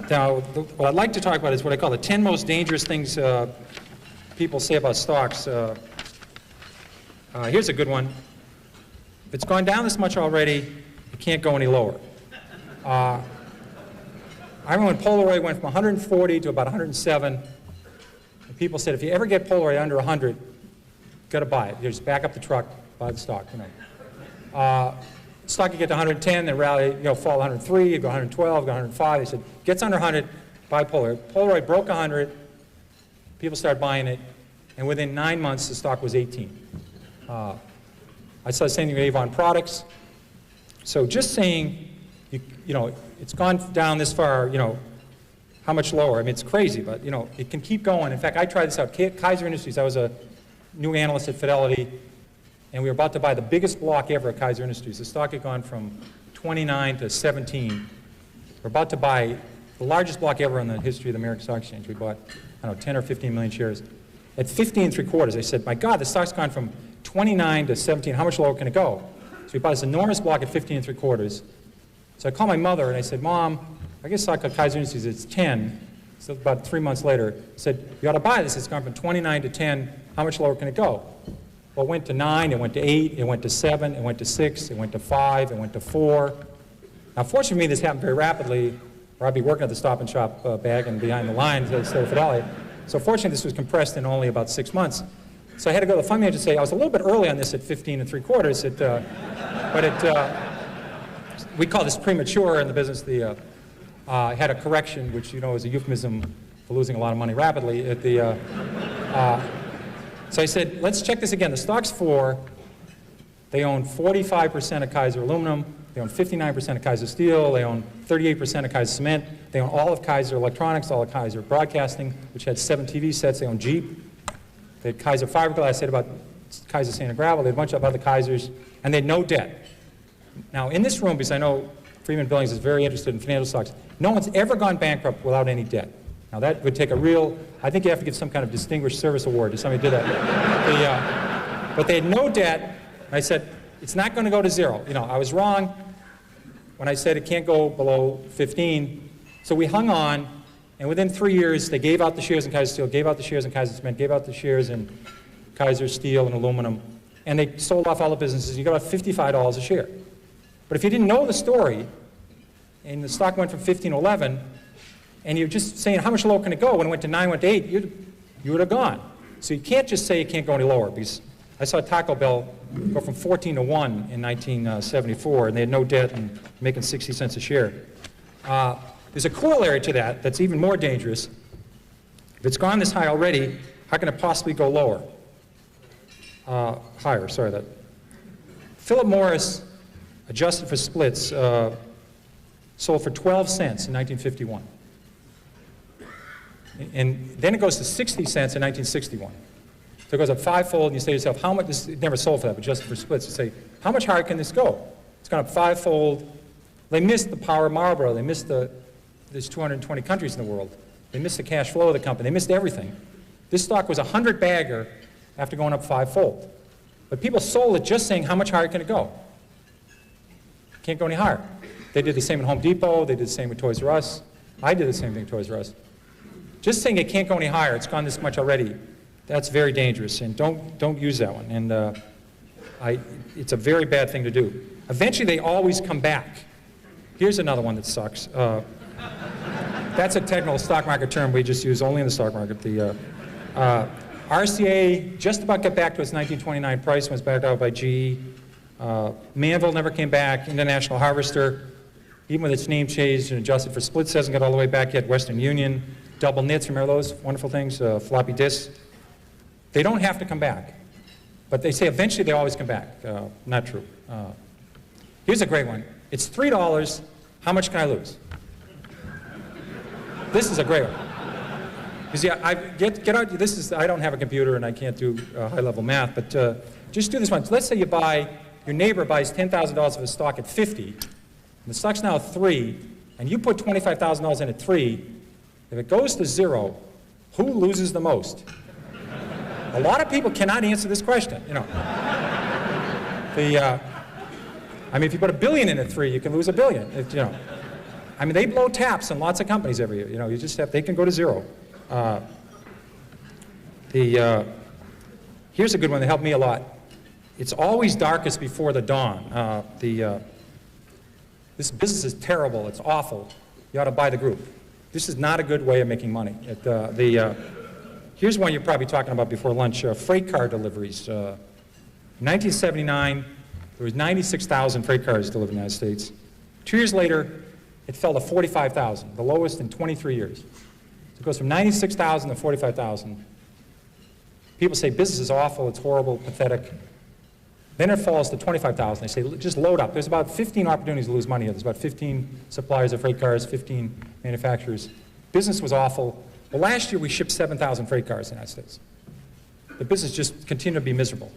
Now, what I'd like to talk about is what I call the 10 most dangerous things people say about stocks. Here's a good one. If it's gone down this much already, it can't go any lower. I remember when Polaroid went from 140 to about 107, and people said, if you ever get Polaroid under 100, got to buy it. You just back up the truck, buy the stock. Stock you get to 110, then rally, fall 103, you go 112, go 105. They said, gets under 100, buy Polaroid. Polaroid broke 100, people started buying it, and within 9 months, the stock was 18. I saw the same thing with Avon Products. So just saying, it's gone down this far, how much lower? I mean, it's crazy, but, it can keep going. In fact, I tried this out. Kaiser Industries, I was a new analyst at Fidelity, and we were about to buy the biggest block ever at Kaiser Industries. The stock had gone from 29 to 17. We're about to buy the largest block ever in the history of the American Stock Exchange. We bought, 10 or 15 million shares. At 15 3/4, I said, my God, the stock's gone from 29 to 17. How much lower can it go? So we bought this enormous block at 15 3/4. So I called my mother and I said, Mom, I guess stock at Kaiser Industries, it's 10. So about 3 months later, I said, you ought to buy this. It's gone from 29 to 10. How much lower can it go? Well, it went to 9, it went to 8, it went to 7, it went to 6, it went to 5, it went to 4. Now, fortunately for me, this happened very rapidly, or I'd be working at the Stop and Shop bag and behind the line instead of Fidelity. So fortunately, this was compressed in only about 6 months. So I had to go to the fund manager and say, I was a little bit early on this at 15 3/4, but we call this premature in the business. I had a correction, which is a euphemism for losing a lot of money rapidly. So I said, let's check this again. The stock's 4. They own 45% of Kaiser Aluminum. They own 59% of Kaiser Steel. They own 38% of Kaiser Cement. They own all of Kaiser Electronics, all of Kaiser Broadcasting, which had 7 TV sets. They own Jeep. They had Kaiser Fiberglass. I said about Kaiser Sand & Gravel. They had a bunch of other Kaisers. And they had no debt. Now, in this room, because I know Freeman Billings is very interested in financial stocks, no one's ever gone bankrupt without any debt. Now, that would take a real, I think you have to give some kind of distinguished service award to somebody who did that. But they had no debt. I said, it's not going to go to 0. I was wrong when I said it can't go below 15. So we hung on, and within 3 years, they gave out the shares in Kaiser Steel, gave out the shares in Kaiser Cement, gave out the shares in Kaiser Steel and Aluminum, and they sold off all the businesses. You got about $55 a share. But if you didn't know the story, and the stock went from 15 to 11, and you're just saying how much lower can it go, when it went to 9, went to 8, you would have gone. So you can't just say it can't go any lower, because I saw Taco Bell go from 14 to 1 in 1974, and they had no debt and making 60 cents a share. There's a corollary to that that's even more dangerous. If it's gone this high already, how can it possibly go lower? Higher, sorry. That Philip Morris, adjusted for splits, sold for 12 cents in 1951. And then it goes to 60 cents in 1961. So it goes up 5-fold, and you say to yourself, how much, it never sold for that, but just for splits, you say, how much higher can this go? It's gone up 5-fold. They missed the power of Marlboro. They missed there's 220 countries in the world. They missed the cash flow of the company. They missed everything. This stock was a 100-bagger after going up 5-fold. But people sold it just saying, how much higher can it go? Can't go any higher. They did the same at Home Depot. They did the same with Toys R Us. I did the same thing at Toys R Us. Just saying it can't go any higher, it's gone this much already, that's very dangerous, and don't use that one. And it's a very bad thing to do. Eventually, they always come back. Here's another one that sucks. That's a technical stock market term we just use only in the stock market. The RCA just about got back to its 1929 price, was backed out by GE. Manville never came back. International Harvester, even with its name changed and adjusted for splits, hasn't got all the way back yet. Western Union. Double knits, remember those wonderful things, floppy disks? They don't have to come back. But they say eventually they always come back. Not true. Here's a great one. It's $3. How much can I lose? This is a great one. You see, get out, I don't have a computer and I can't do high-level math, but just do this one. So let's say your neighbor buys $10,000 of a stock at 50, and the stock's now 3, and you put $25,000 in at 3, if it goes to 0, who loses the most? A lot of people cannot answer this question. I mean, if you put $1 billion in at 3, you can lose $1 billion. I mean, they blow taps on lots of companies every year. You know, you just have, they can go to zero. Here's a good one that helped me a lot. It's always darkest before the dawn. This business is terrible. It's awful. You ought to buy the group. This is not a good way of making money. Here's one you're probably talking about before lunch, freight car deliveries. In 1979, there was 96,000 freight cars delivered in the United States. 2 years later, it fell to 45,000, the lowest in 23 years. So it goes from 96,000 to 45,000. People say business is awful, it's horrible, pathetic. Then it falls to 25,000. They say, just load up. There's about 15 opportunities to lose money. There's about 15 suppliers of freight cars, 15 manufacturers. Business was awful. Well, last year we shipped 7,000 freight cars in the United States. The business just continued to be miserable.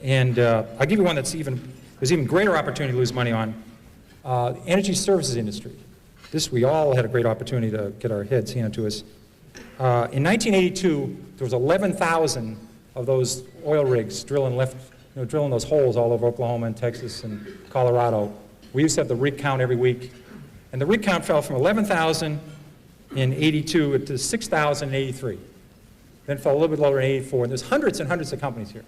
And I'll give you one that's there's even greater opportunity to lose money on. Energy services industry. This we all had a great opportunity to get our heads handed to us. In 1982, there was 11,000 of those oil rigs drilling those holes all over Oklahoma and Texas and Colorado. We used to have the rig count every week. And the rig count fell from 11,000 in 82 to 6,000 in 83. Then fell a little bit lower in 84. And there's hundreds and hundreds of companies here.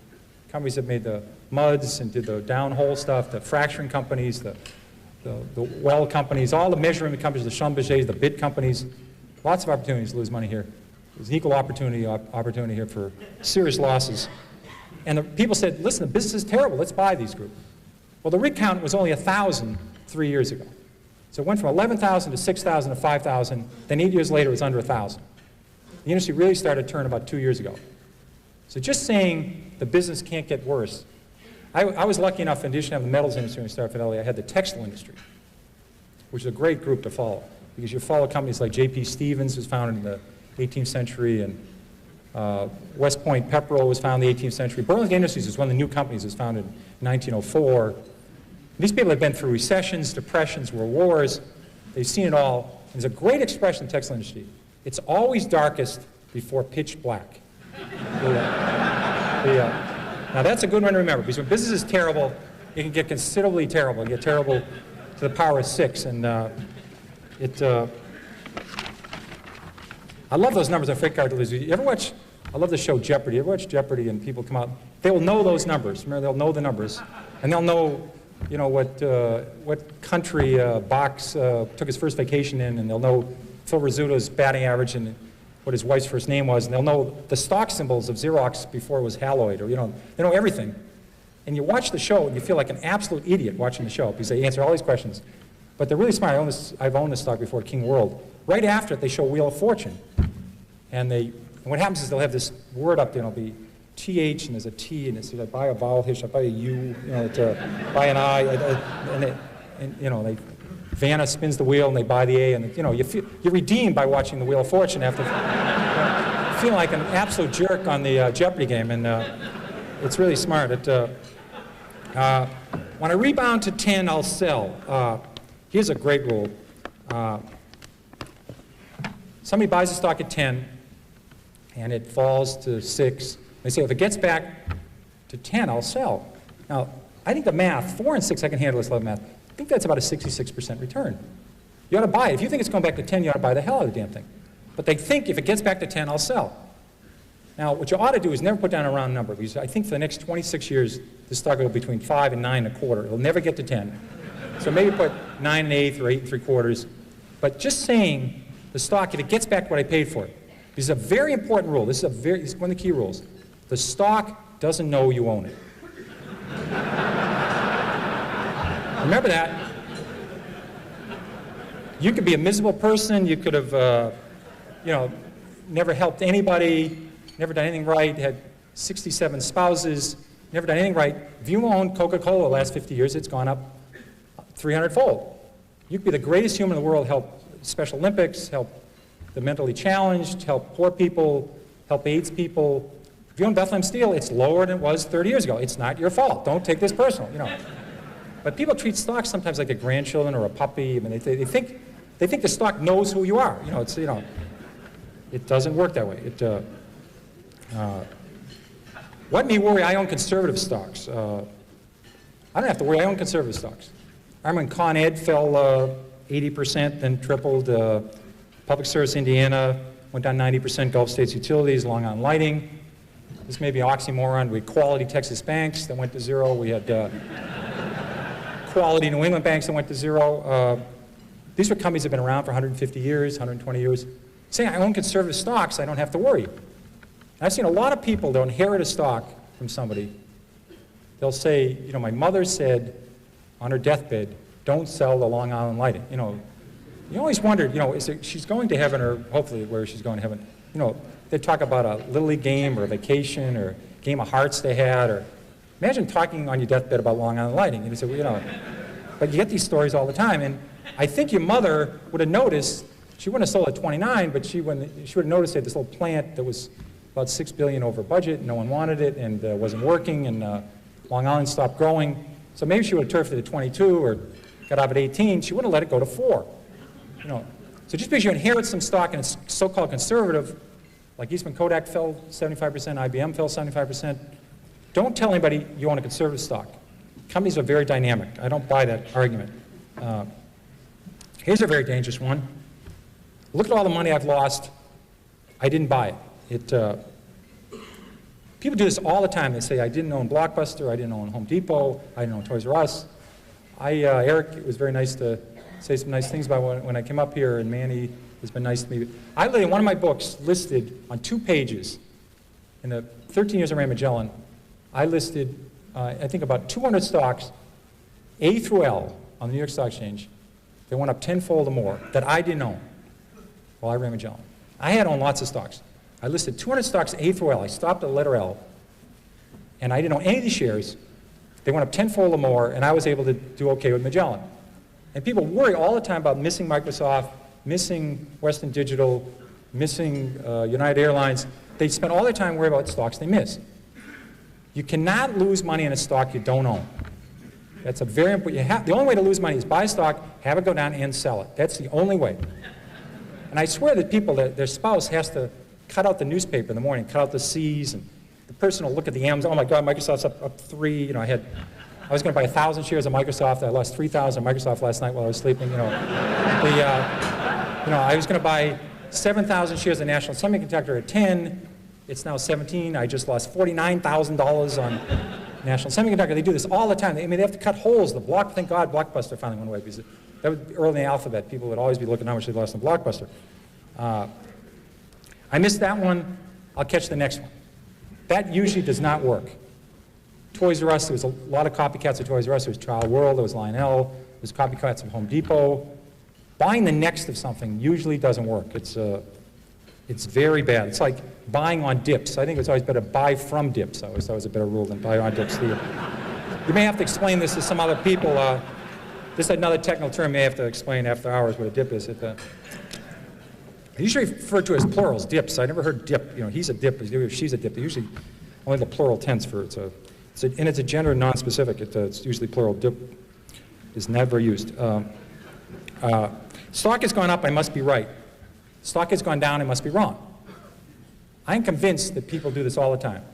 Companies that made the muds and did the downhole stuff, the fracturing companies, the well companies, all the measurement companies, the Schlumbergers, the bid companies. Lots of opportunities to lose money here. There's an equal opportunity here for serious losses. And the people said, listen, the business is terrible, let's buy these groups. Well, the rig count was only 1,000 3 years ago. So it went from 11,000 to 6,000 to 5,000, then 8 years later it was under 1,000. The industry really started to turn about 2 years ago. So just saying the business can't get worse. I was lucky enough, in addition to having the metals industry when I started Fidelity, I had the textile industry, which is a great group to follow. Because you follow companies like J.P. Stevens, who was founded in the 18th century, and West Point Pepperell was founded in the 18th century. Burlington Industries was one of the new companies that was founded in 1904. These people have been through recessions, depressions, world wars. They've seen it all. There's a great expression in the textile industry. It's always darkest before pitch black. Now that's a good one to remember, because when business is terrible, it can get considerably terrible. It can get terrible to the power of 6. And I love those numbers on freight car deliveries. You ever watch, I love the show Jeopardy. You ever watch Jeopardy and people come out? They will know those numbers. Remember, they'll know the numbers. And they'll know, you know, what country Box took his first vacation in, and they'll know Phil Rizzuto's batting average and what his wife's first name was, and they'll know the stock symbols of Xerox before it was Haloid, or, you know, they know everything. And you watch the show and you feel like an absolute idiot watching the show, because they answer all these questions. But they're really smart. I've owned this stock before, King World. Right after it, they show Wheel of Fortune. And what happens is they'll have this word up there, and it'll be TH, and there's a T, and it says, I buy a vowel here, I buy a U, you know, buy an I, and you know, Vanna spins the wheel, and they buy the A, and, you know, you're redeemed by watching the Wheel of Fortune after feeling like an absolute jerk on the Jeopardy game, and it's really smart. When I rebound to 10, I'll sell. Here's a great rule. Somebody buys a stock at 10, and it falls to 6. They say, if it gets back to 10, I'll sell. Now, I think the math, 4 and 6, I can handle this level math. I think that's about a 66% return. You ought to buy it. If you think it's going back to 10, you ought to buy the hell out of the damn thing. But they think if it gets back to 10, I'll sell. Now, what you ought to do is never put down a round number, because I think for the next 26 years, this stock will go between 5 and 9 1/4. It'll never get to 10. So maybe put 9 1/8 or 8 3/4. But just saying the stock, if it gets back what I paid for it, this is a very important rule. This is one of the key rules. The stock doesn't know you own it. Remember that. You could be a miserable person. You could have, you know, never helped anybody, never done anything right, had 67 spouses, never done anything right. If you own Coca-Cola the last 50 years, it's gone up 300-fold. You could be the greatest human in the world, help Special Olympics, help the mentally challenged, help poor people, help AIDS people. If you own Bethlehem Steel, it's lower than it was 30 years ago. It's not your fault. Don't take this personal, you know. But people treat stocks sometimes like their grandchildren or a puppy. I mean, they think the stock knows who you are. You know, it's, you know, it doesn't work that way. What may worry? I own conservative stocks. I don't have to worry. I own conservative stocks. I remember when Con Ed fell 80%, then tripled. Public Service Indiana went down 90%. Gulf States Utilities, Long Island Lighting. This may be an oxymoron. We had Quality Texas Banks that went to zero. We had Quality New England Banks that went to zero. These were companies that have been around for 150 years, 120 years. Saying I own conservative stocks, I don't have to worry. And I've seen a lot of people that inherit a stock from somebody. They'll say, you know, my mother said on her deathbed, don't sell the Long Island Lighting. You know, you always wondered, you know, she's going to heaven, or hopefully where she's going to heaven. You know, they talk about a Little League game or a vacation or a game of hearts they had, or imagine talking on your deathbed about Long Island Lighting. And you say, well, you know, but you get these stories all the time. And I think your mother would have noticed, she wouldn't have sold at 29, but she would have noticed they had this little plant that was about $6 billion over budget, no one wanted it, and wasn't working, and Long Island stopped growing. So maybe she would have turfed it at 22 or got out at 18. She wouldn't have let it go to 4. You know, so just because you inherit some stock and it's so-called conservative, like Eastman Kodak fell 75%, IBM fell 75%, don't tell anybody you own a conservative stock. Companies are very dynamic. I don't buy that argument. Here's a very dangerous one. Look at all the money I've lost. I didn't buy it. People do this all the time. They say, I didn't own Blockbuster, I didn't own Home Depot, I didn't own Toys R Us. Eric, it was very nice to say some nice things about when I came up here, and Manny has been nice to me. I literally, in one of my books, listed on 2 pages, in the 13 years I ran Magellan, I listed, I think about 200 stocks, A through L, on the New York Stock Exchange. They went up tenfold or more that I didn't own while I ran Magellan. I had owned lots of stocks. I listed 200 stocks A through L. I stopped at the letter L, and I didn't own any of these shares. They went up tenfold or more, and I was able to do okay with Magellan. And people worry all the time about missing Microsoft, missing Western Digital, missing United Airlines. They spend all their time worrying about stocks they miss. You cannot lose money in a stock you don't own. That's a very important. The only way to lose money is buy a stock, have it go down, and sell it. That's the only way. And I swear that people, their spouse has to cut out the newspaper in the morning, cut out the C's, and the person will look at the M's. Oh my God, Microsoft's up 3. You know, I was going to buy 1,000 shares of Microsoft. I lost 3,000 Microsoft last night while I was sleeping. You know, I was going to buy 7,000 shares of National Semiconductor at 10. It's now 17. I just lost $49,000 on National Semiconductor. They do this all the time. They have to cut holes. Thank God Blockbuster finally went away, because that was early in the alphabet. People would always be looking how much they lost on Blockbuster. I missed that one. I'll catch the next one. That usually does not work. Toys R Us, there was a lot of copycats of Toys R Us. There was Trial World, there was Lionel, there was copycats of Home Depot. Buying the next of something usually doesn't work. It's very bad. It's like buying on dips. I think it's always better to buy from dips. I always thought it was a better rule than buy on dips. You may have to explain this to some other people. This is another technical term. You may have to explain after hours what a dip is. They usually refer to it as plurals, dips. I never heard dip. You know, he's a dip, she's a dip. They usually only the plural tense for it. And it's a gender non-specific. It's usually plural. Dip is never used. Stock has gone up, I must be right. Stock has gone down, I must be wrong. I'm convinced that people do this all the time.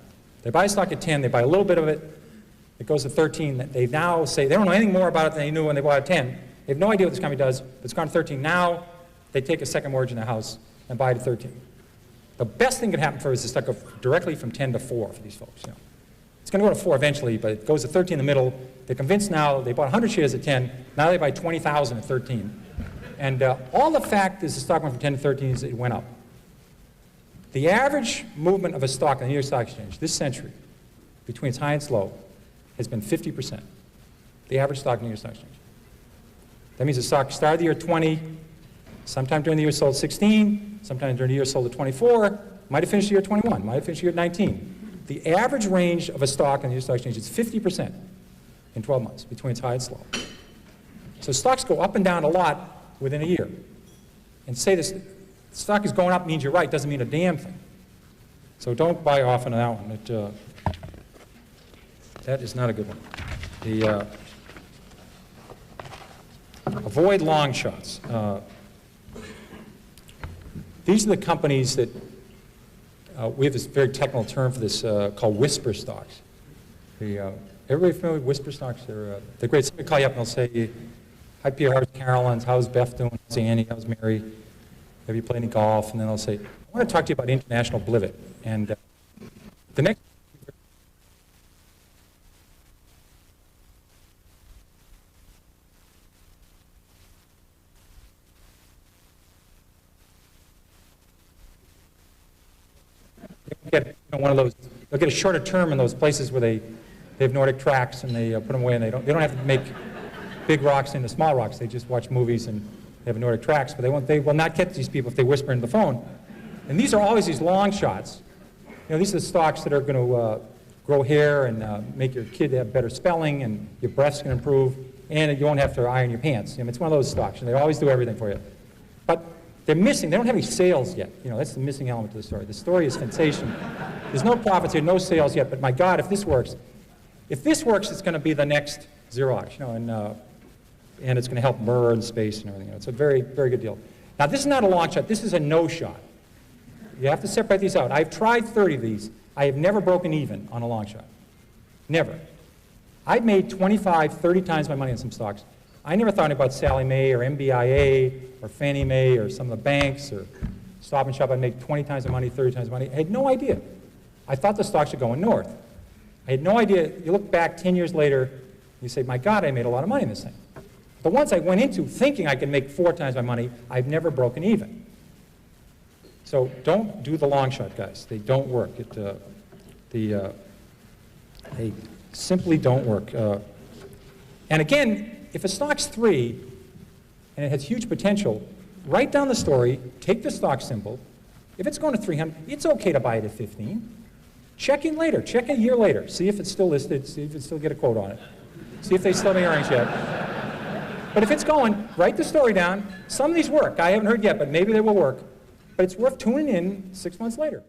They buy stock at 10, they buy a little bit of it, it goes to 13. They now say they don't know anything more about it than they knew when they bought at 10. They have no idea what this company does, but it's gone to 13. Now they take a second mortgage in their house and buy it at 13. The best thing that can happen for us is the stock go directly from 10 to 4 for these folks. You know. It's going to go to 4 eventually, but it goes to 13 in the middle. They're convinced now, they bought 100 shares at 10, now they buy 20,000 at 13. And all the fact is the stock went from 10 to 13 is it went up. The average movement of a stock on the New York Stock Exchange this century, between its high and its low, has been 50%. The average stock on the New York Stock Exchange. That means the stock started the year 20, sometime during the year sold 16, sometime during the year sold at 24, might have finished the year 21, might have finished the year 19. The average range of a stock on the New York Stock Exchange is 50% in 12 months, between its high and its low. So stocks go up and down a lot within a year. And say this stock is going up means you're right, doesn't mean a damn thing. So don't buy often on that one. That is not a good one. Avoid long shots. These are the companies that, we have this very technical term for this called whisper stocks. Everybody familiar with whisper stocks? They're great. Somebody call you up and they'll say, hi Pierre, how's Carolyn's, how's Beth doing, how's Annie, how's Mary, have you played any golf? And then they'll say, I want to talk to you about international blivet. And the next get one of those, they'll get a shorter term in those places where they have Nordic tracks and they put them away and they don't have to make big rocks into small rocks. They just watch movies and they have Nordic tracks, but they will not get these people if they whisper into the phone. And these are always these long shots. These are the stocks that are going to grow hair and make your kid have better spelling and your breath's going to improve and you won't have to iron your pants. It's one of those stocks and they always do everything for you. But they're missing, they don't have any sales yet. That's the missing element to the story. The story is sensational. There's no profits here, no sales yet, but my God, if this works, it's going to be the next Xerox, and it's going to help Murr and space and everything. It's a very, very good deal. Now, this is not a long shot. This is a no shot. You have to separate these out. I've tried 30 of these. I have never broken even on a long shot. Never. I've made 25, 30 times my money on some stocks. I never thought about Sallie Mae or MBIA or Fannie Mae or some of the banks or Stop and Shop. I'd make 20 times the money, 30 times the money. I had no idea. I thought the stocks were going north. I had no idea. You look back 10 years later, you say, my God, I made a lot of money in this thing. The ones I went into thinking I could make 4 times my money, I've never broken even. So don't do the long shot, guys. They don't work. They simply don't work. And again, if a stock's 3 and it has huge potential, write down the story, take the stock symbol. If it's going to 300, it's okay to buy it at 15. Check in later. Check a year later. See if it's still listed. See if it still get a quote on it. See if they still have any earnings yet. But if it's going, write the story down. Some of these work. I haven't heard yet, but maybe they will work. But it's worth tuning in 6 months later.